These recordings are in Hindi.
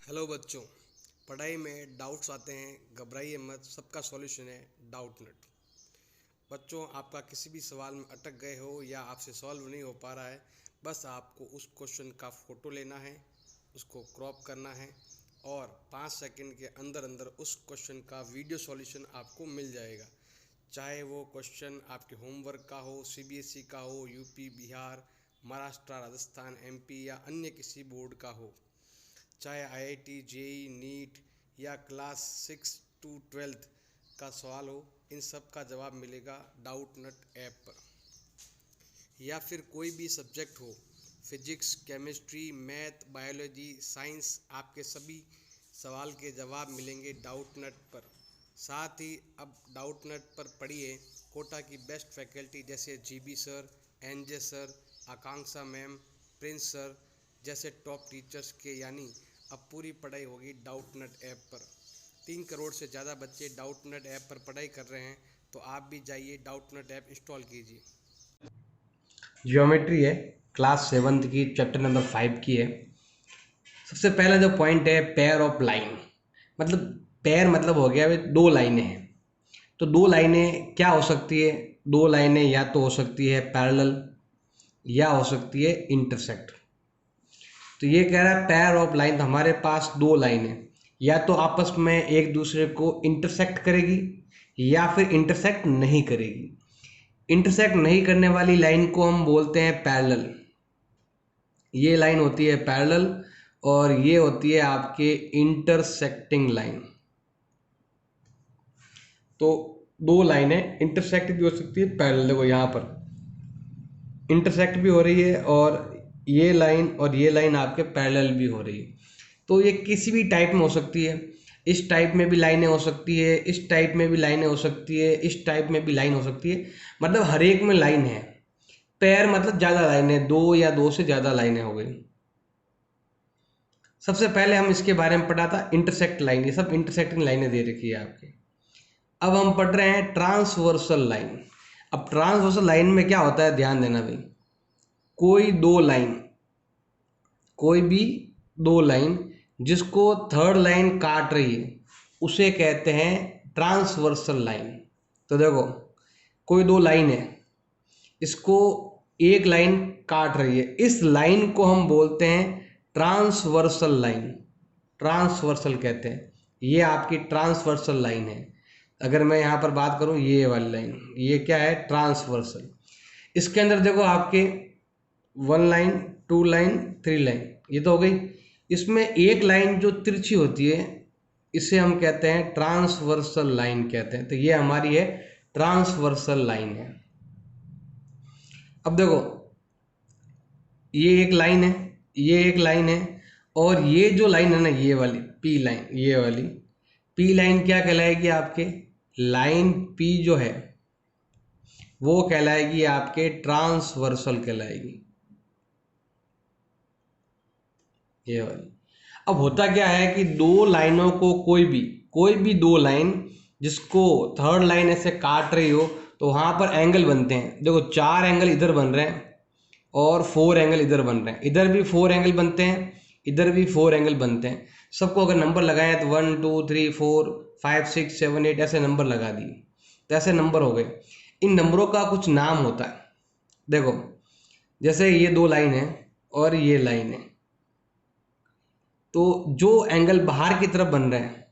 हेलो बच्चों, पढ़ाई में डाउट्स आते हैं, घबराइए मत। सबका सॉल्यूशन है डाउटनेट। बच्चों, आपका किसी भी सवाल में अटक गए हो या आपसे सॉल्व नहीं हो पा रहा है, बस आपको उस क्वेश्चन का फ़ोटो लेना है, उसको क्रॉप करना है और 5 सेकंड के अंदर अंदर उस क्वेश्चन का वीडियो सॉल्यूशन आपको मिल जाएगा। चाहे वो क्वेश्चन आपके होमवर्क का हो, सीबीएसई का हो, यूपी, बिहार, महाराष्ट्र, राजस्थान, एमपी या अन्य किसी बोर्ड का हो, चाहे आईआईटी, जेई, नीट या क्लास 6 टू 12 का सवाल हो, इन सब का जवाब मिलेगा डाउटनेट ऐप पर। या फिर कोई भी सब्जेक्ट हो, physics, chemistry, math, biology, science, आपके सभी सवाल के जवाब मिलेंगे डाउटनेट पर। साथ ही अब डाउटनेट पर पढ़िए कोटा की बेस्ट फैकल्टी जैसे जीबी सर, एनजे सर, आकांक्षा मैम, प्रिंस सर जैसे टॉप टीचर्स के, यानी अब पूरी पढ़ाई होगी डाउटनेट ऐप पर। 3 करोड़ से ज़्यादा बच्चे डाउटनेट ऐप पर पढ़ाई कर रहे हैं, तो आप भी जाइए डाउटनेट ऐप इंस्टॉल कीजिए। ज्योमेट्री है, क्लास 7th की, चैप्टर नंबर 5 की है। सबसे पहला जो पॉइंट है, पेयर ऑफ लाइन। मतलब पेयर मतलब हो गया अभी 2 लाइनें हैं, तो 2 लाइनें क्या हो सकती है? 2 लाइनें या तो हो सकती है पैरेलल या हो सकती है इंटरसेक्ट। तो ये कह रहा है पेयर ऑफ लाइन, तो हमारे पास 2 लाइनें या तो आपस में एक दूसरे को इंटरसेक्ट करेगी या फिर इंटरसेक्ट नहीं करेगी। इंटरसेक्ट नहीं करने वाली लाइन को हम बोलते हैं पैरेलल। ये लाइन होती है पैरेलल और ये होती है आपके इंटरसेक्टिंग लाइन। तो 2 लाइनें इंटरसेक्ट भी हो सकती है पैरेलल। देखो यहाँ पर इंटरसेक्ट भी हो रही है और ये लाइन आपके पैरेलल भी हो रही है। तो ये किसी भी टाइप में हो सकती है। इस टाइप में भी लाइनें हो सकती है, इस टाइप में भी लाइनें हो सकती है, इस टाइप में भी लाइन हो सकती है। मतलब हर एक में लाइन है। पेयर मतलब ज़्यादा लाइनें, 2 या 2 से ज़्यादा लाइनें हो गई। सबसे पहले हम इसके बारे में पढ़ा था इंटरसेक्ट लाइन। ये सब इंटरसेक्टिंग लाइनें दे रखी है आपके। अब हम पढ़ रहे हैं ट्रांसवर्सल लाइन। अब ट्रांसवर्सल लाइन में क्या होता है, ध्यान देना भाई। कोई दो लाइन कोई भी 2 लाइन जिसको थर्ड लाइन काट रही है उसे कहते हैं ट्रांसवर्सल लाइन। तो देखो, कोई 2 लाइन है, इसको एक लाइन काट रही है, इस लाइन को हम बोलते हैं ट्रांसवर्सल लाइन। ट्रांसवर्सल कहते हैं, ये आपकी ट्रांसवर्सल लाइन है। अगर मैं यहाँ पर बात करूँ, ये वाली लाइन, ये क्या है, ट्रांसवर्सल। इसके अंदर देखो आपके 1 लाइन, 2 लाइन, 3 लाइन, ये तो हो गई। इसमें एक लाइन जो तिरछी होती है इसे हम कहते हैं ट्रांसवर्सल लाइन कहते हैं। तो ये हमारी है ट्रांसवर्सल लाइन है। अब देखो, ये एक लाइन है, ये एक लाइन है, और ये जो लाइन है ना, ये वाली पी लाइन, ये वाली पी लाइन क्या कहलाएगी आपके? लाइन पी जो है वो कहलाएगी आपके ट्रांसवर्सल कहलाएगी, ये वाली। अब होता क्या है कि 2 लाइनों को कोई भी 2 लाइन जिसको थर्ड लाइन ऐसे काट रही हो, तो वहां पर एंगल बनते हैं। देखो, 4 एंगल इधर बन रहे हैं और 4 एंगल इधर बन रहे हैं। इधर भी 4 एंगल बनते हैं, इधर भी 4 एंगल बनते हैं। सबको अगर नंबर लगाए तो 1 2 3 4 5 6 7 8 ऐसे नंबर लगा दिए, तो ऐसे नंबर हो गए। इन नंबरों का कुछ नाम होता है। देखो, जैसे ये 2 लाइन है और ये लाइन है, तो जो एंगल बाहर की तरफ बन रहे हैं,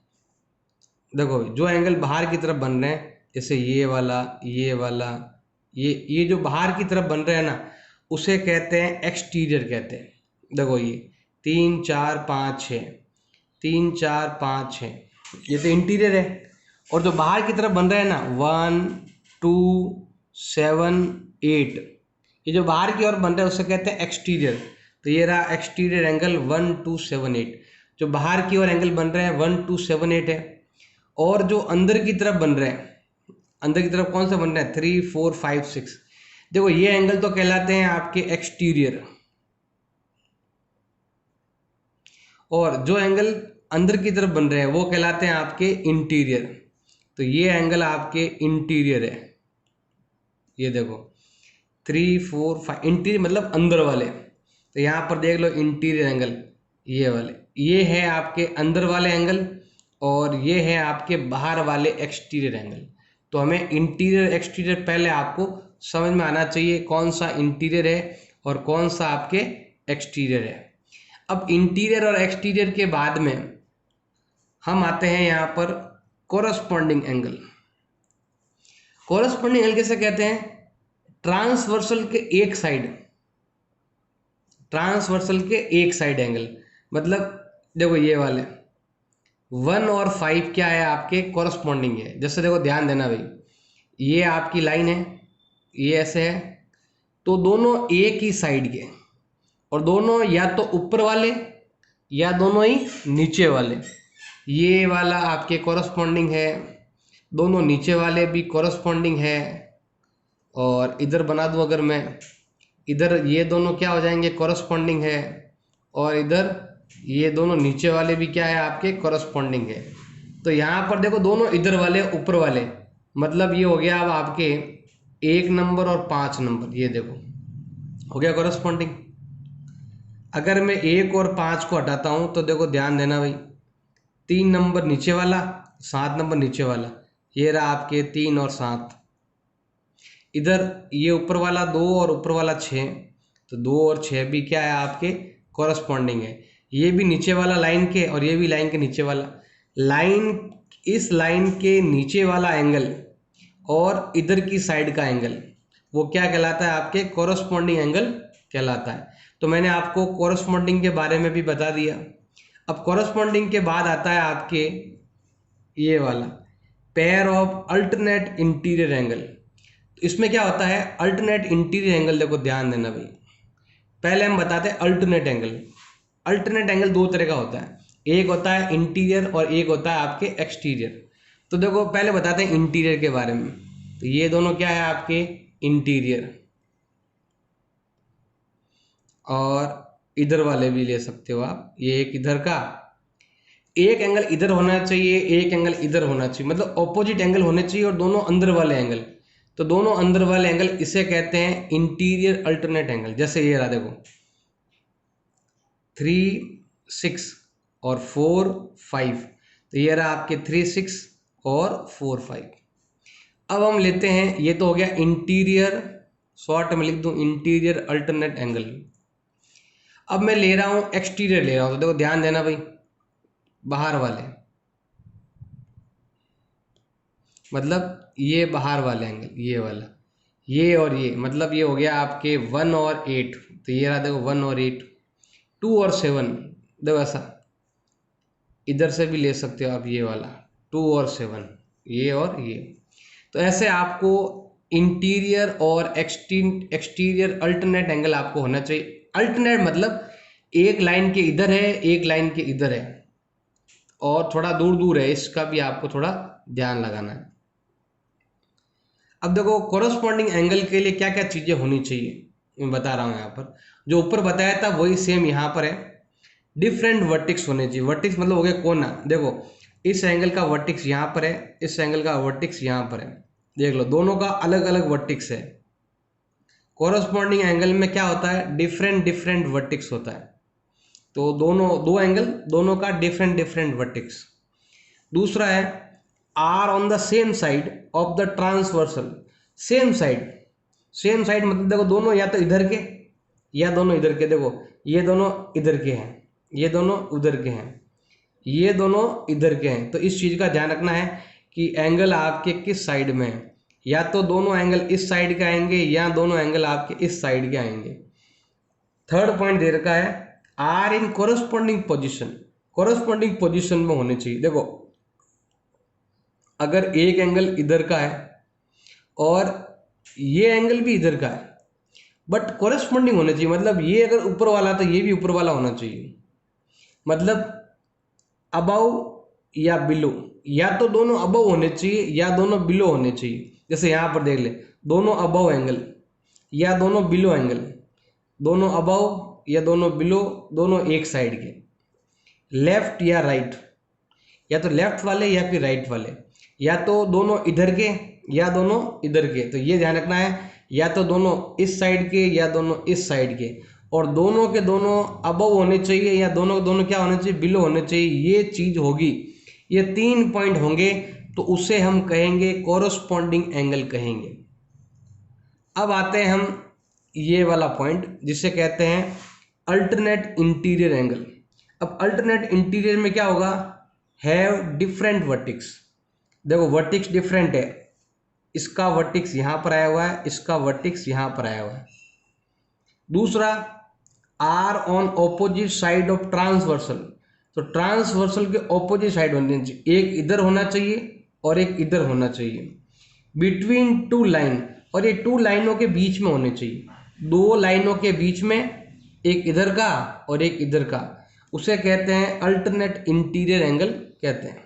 देखो जो एंगल बाहर की तरफ बन रहे हैं, जैसे ये वाला, ये वाला, ये जो बाहर की तरफ बन रहे हैं ना, उसे कहते हैं एक्सटीरियर कहते हैं। देखो, ये 3 4 5 6, 3 4 5 6, ये तो इंटीरियर है। और जो बाहर की तरफ बन रहे हैं ना, 1 2 7 8, ये जो बाहर की ओर बन रहा है उसे कहते हैं एक्सटीरियर। तो ये रहा एक्सटीरियर एंगल 1 2 7 8। जो बाहर की ओर एंगल बन रहे हैं 1 2 7 8 है। और जो अंदर की तरफ बन रहे हैं, अंदर की तरफ कौन सा बन रहा है, 3 4 5 6, देखो ये एंगल तो कहलाते हैं आपके एक्सटीरियर। और जो एंगल अंदर की तरफ बन रहे हैं वो कहलाते हैं आपके इंटीरियर। तो ये एंगल आपके इंटीरियर है। ये देखो 3 4 5, इंटीरियर मतलब अंदर वाले। तो यहाँ पर देख लो इंटीरियर एंगल, ये वाले ये है आपके अंदर वाले एंगल और ये है आपके बाहर वाले एक्सटीरियर एंगल। तो हमें इंटीरियर एक्सटीरियर पहले आपको समझ में आना चाहिए, कौन सा इंटीरियर है और कौन सा आपके एक्सटीरियर है। अब इंटीरियर और एक्सटीरियर के बाद में हम आते हैं यहाँ पर कोरस्पॉन्डिंग एंगल। कोरस्पॉन्डिंग एंगल किसे कहते हैं? ट्रांसवर्सल के एक साइड, ट्रांसवर्सल के एक साइड एंगल। मतलब देखो ये वाले 1 और 5 क्या है आपके? कोरस्पॉन्डिंग है। जैसे देखो ध्यान देना भाई, ये आपकी लाइन है, ये ऐसे है, तो दोनों एक ही साइड के और दोनों या तो ऊपर वाले या दोनों ही नीचे वाले। ये वाला आपके कोरस्पॉन्डिंग है, दोनों नीचे वाले भी कोरस्पॉन्डिंग है। और इधर बना दूं अगर मैं, इधर ये दोनों क्या हो जाएंगे? कोरस्पॉन्डिंग है। और इधर ये दोनों नीचे वाले भी क्या है आपके? कोरस्पॉन्डिंग है। तो यहाँ पर देखो दोनों इधर वाले ऊपर वाले, मतलब ये हो गया अब आपके 1 नंबर और 5 नंबर, ये देखो हो गया कोरस्पॉन्डिंग। अगर मैं 1 और 5 को हटाता हूँ तो देखो ध्यान देना भाई, 3 नंबर नीचे वाला, 7 नंबर नीचे वाला, ये रहा आपके 3 और 7। इधर ये ऊपर वाला 2 और ऊपर वाला 6, तो 2 और 6 भी क्या है आपके? कोरस्पॉन्डिंग है। ये भी नीचे वाला लाइन के और ये भी लाइन के नीचे वाला। लाइन, इस लाइन के नीचे वाला एंगल और इधर की साइड का एंगल वो क्या कहलाता है? आपके कोरस्पॉन्डिंग एंगल कहलाता है। तो मैंने आपको कोरस्पॉन्डिंग के बारे में भी बता दिया। अब कोरस्पॉन्डिंग के बाद आता है आपके ये वाला pair of alternate interior angle. तो इसमें क्या होता है? अल्टरनेट इंटीरियर एंगल, देखो ध्यान देना भाई, पहले हम बताते हैं अल्टरनेट एंगल। अल्टरनेट एंगल 2 तरह का होता है, एक होता है इंटीरियर और एक होता है आपके एक्सटीरियर। तो देखो पहले बताते हैं इंटीरियर के बारे में। तो ये दोनों क्या है आपके? इंटीरियर। और इधर वाले भी ले सकते हो आप, ये एक इधर का, एक एंगल इधर होना चाहिए, एक एंगल इधर होना चाहिए, मतलब ऑपोजिट एंगल होने चाहिए, और दोनों अंदर वाले एंगल। तो दोनों अंदर वाले एंगल इसे कहते हैं इंटीरियर अल्टरनेट एंगल। जैसे ये रहा देखो 3, 6 और 4, 5, तो ये रहा आपके 3, 6 और 4, 5। अब हम लेते हैं, ये तो हो गया इंटीरियर, शॉर्ट में लिख दूं इंटीरियर अल्टरनेट एंगल। अब मैं ले रहा हूं एक्सटीरियर ले रहा हूं, तो देखो ध्यान देना भाई, बाहर वाले, मतलब ये बाहर वाले एंगल, ये वाला, ये और ये, मतलब ये हो गया आपके 1 और 8, तो ये रहा देखो 1 और 8, 2 और 7, देखो ऐसा इधर से भी ले सकते हो आप, ये वाला 2 और 7, ये और ये। तो ऐसे आपको इंटीरियर और एक्सटीरियर अल्टरनेट एंगल आपको होना चाहिए। अल्टरनेट मतलब एक लाइन के इधर है, एक लाइन के इधर है, और थोड़ा दूर दूर है, इसका भी आपको थोड़ा ध्यान लगाना है। अब देखो कोरस्पॉन्डिंग एंगल के लिए क्या क्या चीजें होनी चाहिए मैं बता रहा हूँ। यहाँ पर जो ऊपर बताया था वही सेम यहाँ पर है। डिफरेंट वर्टिक्स होने चाहिए। वर्टिक्स मतलब हो गया कोना। देखो इस एंगल का वर्टिक्स यहाँ पर है, इस एंगल का वर्टिक्स यहाँ पर है, देख लो दोनों का अलग अलग वर्टिक्स है। कोरस्पॉन्डिंग एंगल में क्या होता है? डिफरेंट डिफरेंट वर्टिक्स होता है। तो दोनों दो एंगल, दोनों का डिफरेंट डिफरेंट वर्टिक्स। दूसरा है are on the same side of the transversal. Same side, same side मतलब देखो दोनों या तो इधर के या दोनों इधर के। देखो ये दोनों इधर के हैं, ये दोनों उधर के हैं, ये दोनों इधर के हैं। तो इस चीज का ध्यान रखना है कि एंगल आपके किस साइड में है। या तो दोनों एंगल इस साइड के आएंगे या दोनों एंगल आपके इस साइड के आएंगे। थर्ड पॉइंट दे रखा है are in corresponding position. Corresponding position में होने चाहिए। देखो अगर एक एंगल इधर का है और ये एंगल भी इधर का है, बट कोरस्पॉन्डिंग होने चाहिए। मतलब ये अगर ऊपर वाला तो ये भी ऊपर वाला होना चाहिए। मतलब अबव या बिलो, या तो दोनों अबव होने चाहिए या दोनों बिलो होने चाहिए। जैसे यहाँ पर देख ले, दोनों अबव एंगल या दोनों बिलो एंगल, दोनों अबव या दोनों बिलो, दोनों एक साइड के। लेफ्ट या राइट, या तो लेफ्ट वाले या फिर राइट वाले, या तो दोनों इधर के या दोनों इधर के। तो ये ध्यान रखना है, या तो दोनों इस साइड के या दोनों इस साइड के। और दोनों के दोनों अबव होने चाहिए या दोनों के दोनों क्या होने चाहिए, बिलो होने चाहिए, ये चीज होगी, ये 3 पॉइंट होंगे तो उसे हम कहेंगे कोरस्पॉन्डिंग एंगल कहेंगे। अब आते हैं हम ये वाला पॉइंट जिसे कहते हैं अल्टरनेट इंटीरियर एंगल। अब अल्टरनेट इंटीरियर में क्या होगा, हैव डिफरेंट वर्टिक्स। देखो वर्टिक्स डिफरेंट है, इसका वर्टिक्स यहां पर आया हुआ है, इसका वर्टिक्स यहां पर आया हुआ है। दूसरा, are on opposite side of transversal. तो ट्रांसवर्सल के ऑपोजिट साइड होनी चाहिए, एक इधर होना चाहिए और एक इधर होना चाहिए। बिटवीन टू लाइन, और ये 2 लाइनों के बीच में होने चाहिए, 2 लाइनों के बीच में, एक इधर का और एक इधर का, उसे कहते हैं अल्टरनेट इंटीरियर एंगल कहते हैं।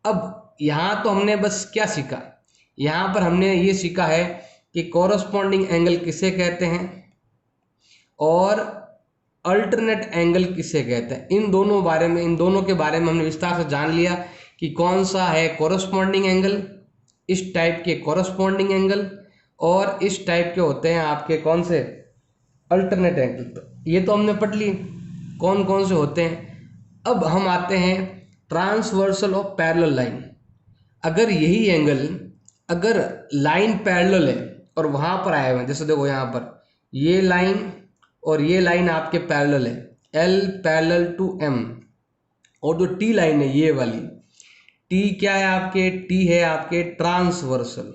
अब यहां तो हमने बस क्या सीखा, यहां पर हमने ये सीखा है कि कोरस्पॉन्डिंग एंगल किसे कहते हैं और अल्टरनेट एंगल किसे कहते हैं। इन दोनों के बारे में हमने विस्तार से जान लिया कि कौन सा है कोरस्पॉन्डिंग एंगल, इस टाइप के कोरस्पॉन्डिंग एंगल, और इस टाइप के होते हैं आपके कौन से, अल्टरनेट एंगल। तो ये तो हमने पढ़ ली कौन कौन से होते हैं। अब हम आते हैं ट्रांसवर्सल ऑफ पैरेलल लाइन। अगर यही एंगल, अगर लाइन पैरेलल है और वहां पर आए हुए हैं, जैसे देखो यहाँ पर ये लाइन और ये लाइन आपके पैरेलल है, L पैरेलल टू M, और जो T लाइन है ये वाली, T क्या है आपके, T है आपके ट्रांसवर्सल।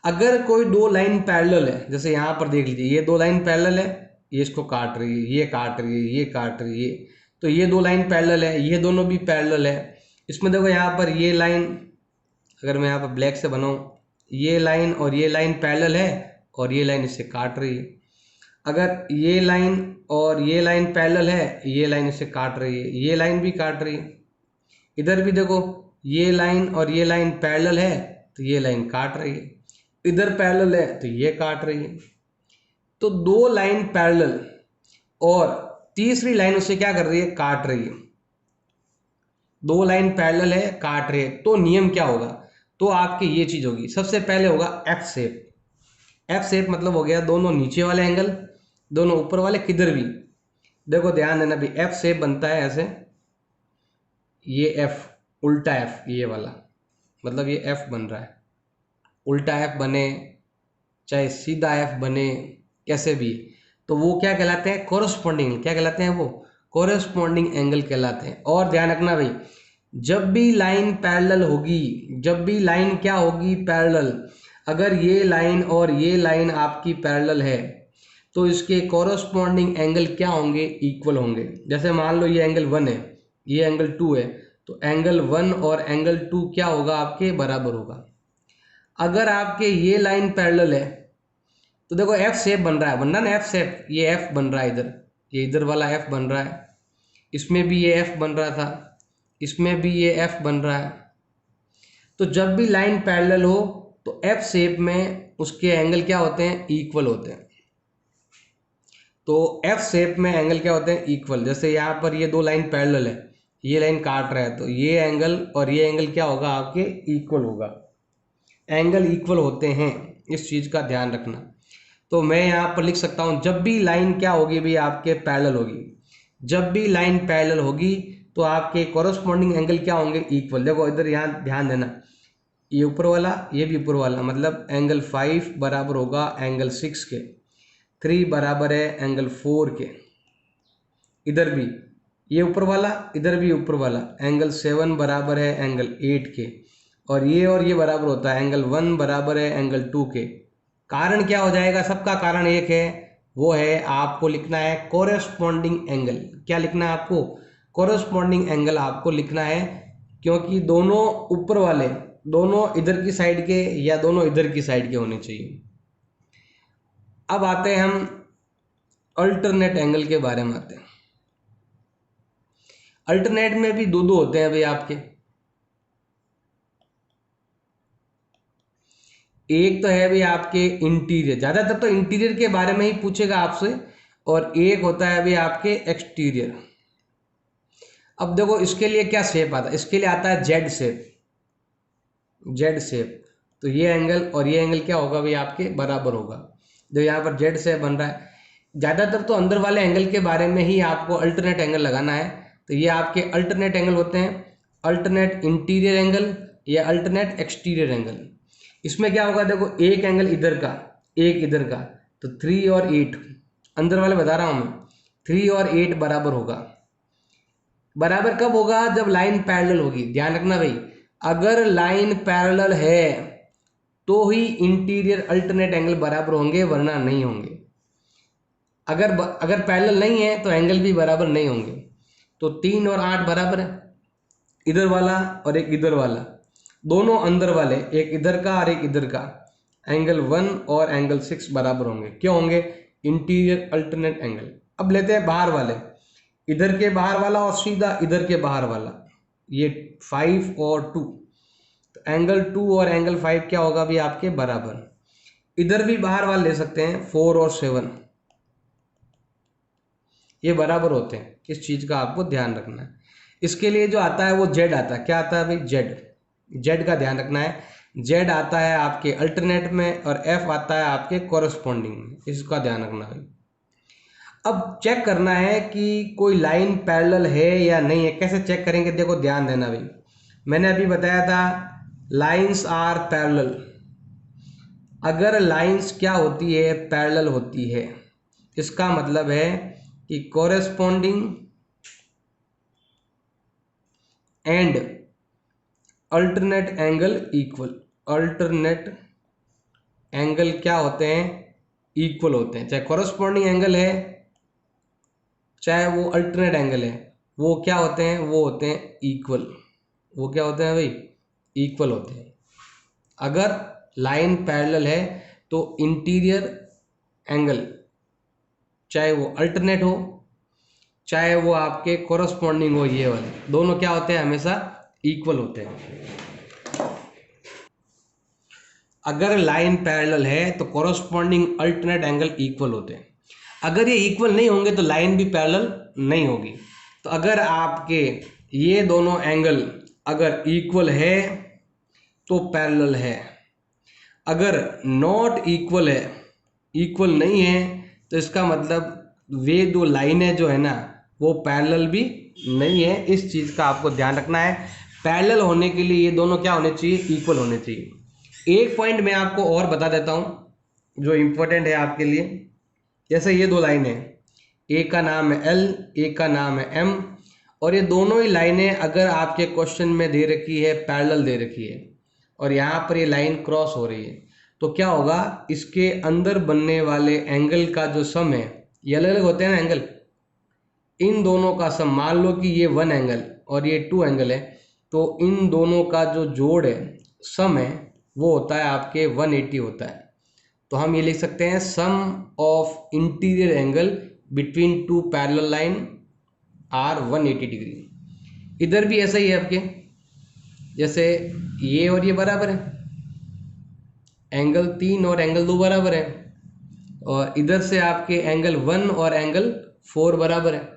अगर कोई 2 लाइन पैरेलल है, जैसे यहां पर देख लीजिए ये 2 लाइन पैरेलल है, ये इसको काट रही है, ये काट रही है, ये काट रही है, तो ये 2 लाइन पैरेलल है, ये दोनों भी पैरेलल है। इसमें देखो यहाँ पर ये लाइन, अगर मैं यहाँ पर ब्लैक से बनाऊं, ये लाइन और ये लाइन पैरेलल है और ये लाइन इसे काट रही है। अगर ये लाइन और ये लाइन पैरेलल है, ये लाइन इसे काट रही है, ये लाइन भी काट रही है। इधर भी देखो ये लाइन और ये लाइन पैरेलल है तो ये लाइन काट रही है, इधर पैरेलल है तो ये काट रही है। तो 2 लाइन पैरेलल और तीसरी लाइन उसे क्या कर रही है, काट रही है। 2 लाइन पैरेलल है, काट रही है, तो नियम क्या होगा, तो आपके ये चीज होगी, सबसे पहले होगा एफ शेप। एफ शेप मतलब हो गया दोनों नीचे वाले एंगल, दोनों ऊपर वाले, किधर भी देखो ध्यान देना भी, एफ शेप बनता है ऐसे, ये एफ, उल्टा एफ, ये वाला मतलब ये एफ बन रहा है, उल्टा एफ बने चाहे सीधा एफ बने, कैसे भी, तो वो क्या कहलाते हैं, कोरस्पॉन्डिंग, क्या कहलाते हैं वो, कोरस्पॉन्डिंग एंगल कहलाते हैं। और ध्यान रखना भाई, जब भी लाइन पैरेलल होगी, जब भी लाइन क्या होगी, पैरेलल, अगर ये लाइन और ये लाइन आपकी पैरेलल है तो इसके कोरस्पॉन्डिंग एंगल क्या होंगे, इक्वल होंगे। जैसे मान लो ये एंगल 1 है, ये एंगल 2 है, तो एंगल 1 और एंगल 2 क्या होगा, आपके बराबर होगा। अगर आपके ये लाइन पैरेलल है तो देखो एफ शेप बन रहा है, बनना ना एफ शेप, ये एफ बन रहा है इधर, ये इधर वाला एफ बन रहा है, इसमें भी ये एफ बन रहा था, इसमें भी ये एफ बन रहा है। तो जब भी लाइन पैरेलल हो तो एफ शेप में उसके एंगल क्या होते हैं, इक्वल होते हैं। तो एफ शेप में एंगल क्या होते हैं, इक्वल। जैसे यहाँ पर ये 2 लाइन पैरेलल है, ये लाइन काट रहा है, तो ये एंगल और ये एंगल क्या होगा, आपके इक्वल होगा। एंगल इक्वल होते हैं, इस चीज का ध्यान रखना। तो मैं यहाँ पर लिख सकता हूँ, जब भी लाइन क्या होगी भी, आपके पैरेलल होगी, जब भी लाइन पैरेलल होगी तो आपके कोरस्पॉन्डिंग एंगल क्या होंगे, इक्वल। देखो इधर यहाँ ध्यान देना, ये ऊपर वाला ये भी ऊपर वाला, मतलब एंगल 5 बराबर होगा एंगल 6 के, 3 बराबर है एंगल 4 के। इधर भी ये ऊपर वाला, इधर भी ऊपर वाला, एंगल 7 बराबर है एंगल 8 के, और ये बराबर होता है एंगल 1 बराबर है एंगल 2 के। कारण क्या हो जाएगा, सबका कारण एक है, वो है आपको लिखना है कोरेस्पॉन्डिंग एंगल। क्या लिखना है आपको, कोरेस्पॉन्डिंग एंगल आपको लिखना है, क्योंकि दोनों ऊपर वाले, दोनों इधर की साइड के या दोनों इधर की साइड के होने चाहिए। अब आते हैं हम अल्टरनेट एंगल के बारे में आते हैं। अल्टरनेट में भी दो होते हैं भाई आपके, एक तो है भाई आपके इंटीरियर, ज्यादातर तो इंटीरियर के बारे में ही पूछेगा आपसे, और एक होता है भाई आपके एक्सटीरियर। अब देखो इसके लिए क्या शेप आता है, इसके लिए आता है जेड शेप, जेड शेप। तो ये एंगल और ये एंगल क्या होगा भाई, आपके बराबर होगा। जो यहाँ पर जेड से बन रहा है, ज़्यादातर तो अंदर वाले एंगल के बारे में ही आपको अल्टरनेट एंगल लगाना है। तो ये आपके अल्टरनेट एंगल होते हैं, अल्टरनेट इंटीरियर एंगल या अल्टरनेट एक्सटीरियर एंगल। इसमें क्या होगा, देखो एक एंगल इधर का, एक इधर का, तो 3 और 8 अंदर वाले बता रहा हूँ मैं, 3 और 8 बराबर होगा। बराबर कब होगा, जब लाइन पैरेलल होगी। ध्यान रखना भाई, अगर लाइन पैरेलल है तो ही इंटीरियर अल्टरनेट एंगल बराबर होंगे, वरना नहीं होंगे। अगर पैरेलल नहीं है तो एंगल भी बराबर नहीं होंगे। तो 3 और 8 बराबर है, इधर वाला और एक इधर वाला, दोनों अंदर वाले, एक इधर का और एक इधर का, एंगल 1 और एंगल 6 बराबर होंगे। क्यों होंगे, इंटीरियर अल्टरनेट एंगल। अब लेते हैं बाहर वाले, इधर के बाहर वाला और सीधा इधर के बाहर वाला, ये 5 और 2, तो एंगल 2 और एंगल 5 क्या होगा भी आपके बराबर। इधर भी बाहर वाले ले सकते हैं, 4 और 7, ये बराबर होते हैं। इस चीज का आपको ध्यान रखना है। इसके लिए जो आता है वो जेड आता है। क्या आता है भाई, जेड। जेड का ध्यान रखना है, जेड आता है आपके अल्टरनेट में और एफ आता है आपके कोरस्पॉन्डिंग में, इसका ध्यान रखना है। अब चेक करना है कि कोई लाइन पैरेलल है या नहीं है। कैसे चेक करेंगे, देखो ध्यान देना भाई, मैंने अभी बताया था लाइंस आर पैरेलल। अगर लाइंस क्या होती है, पैरेलल होती है, इसका मतलब है कि corresponding and alternate angle equal. Alternate angle क्या होते हैं, इक्वल होते हैं। चाहे कोरेस्पॉन्डिंग एंगल है चाहे वो अल्टरनेट एंगल है, वो क्या होते हैं, वो होते हैं इक्वल। वो क्या होते हैं भाई, इक्वल होते हैं। अगर लाइन पैरेलल है तो इंटीरियर एंगल, चाहे वो अल्टरनेट हो चाहे वो आपके कोरस्पॉन्डिंग हो, ये वाले दोनों क्या होते हैं, हमेशा इक्वल होते हैं। अगर लाइन पैरेलल है तो कोरस्पॉन्डिंग अल्टरनेट एंगल इक्वल होते हैं। अगर ये इक्वल नहीं होंगे तो लाइन भी पैरेलल नहीं होगी। तो अगर आपके ये दोनों एंगल अगर इक्वल है तो पैरेलल है, अगर नॉट इक्वल है, इक्वल नहीं है, तो इसका मतलब वे दो लाइनें जो है ना वो पैरेलल भी नहीं है। इस चीज़ का आपको ध्यान रखना है। पैरेलल होने के लिए ये दोनों क्या होने चाहिए, इक्वल होने चाहिए। एक पॉइंट मैं आपको और बता देता हूँ जो इम्पोर्टेंट है आपके लिए। जैसे ये दो लाइनें, एक का नाम है एल, एक का नाम है एम, और ये दोनों ही लाइनें अगर आपके क्वेश्चन में दे रखी है, पैरेलल दे रखी है, और यहाँ पर ये लाइन क्रॉस हो रही है, तो क्या होगा, इसके अंदर बनने वाले एंगल का जो सम है, ये अलग अलग होते हैं ना एंगल, इन दोनों का सम, मान लो कि ये 1 एंगल और ये 2 एंगल है, तो इन दोनों का जो जोड़ है, सम है, वो होता है आपके 180 होता है। तो हम ये लिख सकते हैं sum of interior angle between two parallel line are 180 degree. इधर भी ऐसा ही है आपके, जैसे ये और ये बराबर है, एंगल 3 और एंगल 2 बराबर है, और इधर से आपके एंगल 1 और एंगल 4 बराबर है।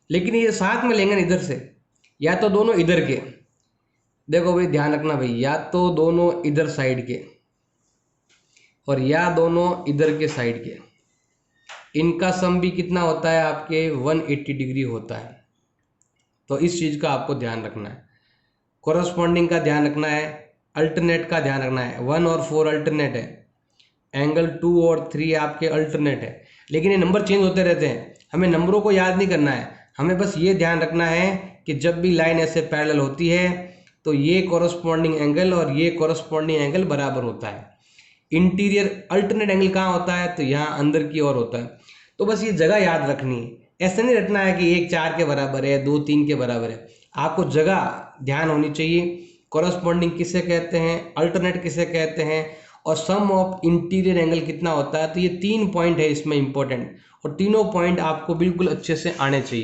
लेकिन ये साथ में लेंगे ना इधर से, या तो दोनों इधर के, देखो भाई ध्यान रखना भाई, या तो दोनों इधर साइड के और या दोनों इधर के साइड के, इनका सम भी कितना होता है आपके 180 डिग्री होता है। तो इस चीज़ का आपको ध्यान रखना है। कोरस्पॉन्डिंग का ध्यान रखना है, अल्टरनेट का ध्यान रखना है। 1 और 4 अल्टरनेट है, एंगल 2 और 3 आपके अल्टरनेट है। लेकिन ये नंबर चेंज होते रहते हैं, हमें नंबरों को याद नहीं करना है, हमें बस ये ध्यान रखना है कि जब भी लाइन ऐसे पैरेलल होती है तो ये कोरस्पॉन्डिंग एंगल और ये कोरस्पॉन्डिंग एंगल बराबर होता है। इंटीरियर अल्टरनेट एंगल कहाँ होता है, तो यहाँ अंदर की ओर होता है। तो बस ये जगह याद रखनी है, ऐसे नहीं रखना है कि 1 4 के बराबर है, 2 3 के बराबर है। आपको जगह ध्यान होनी चाहिए, कोरस्पॉन्डिंग किसे कहते हैं, अल्टरनेट किसे कहते हैं, और सम ऑफ इंटीरियर एंगल कितना होता है। तो ये 3 पॉइंट है इसमें इंपॉर्टेंट, और तीनों पॉइंट आपको बिल्कुल अच्छे से आने चाहिए।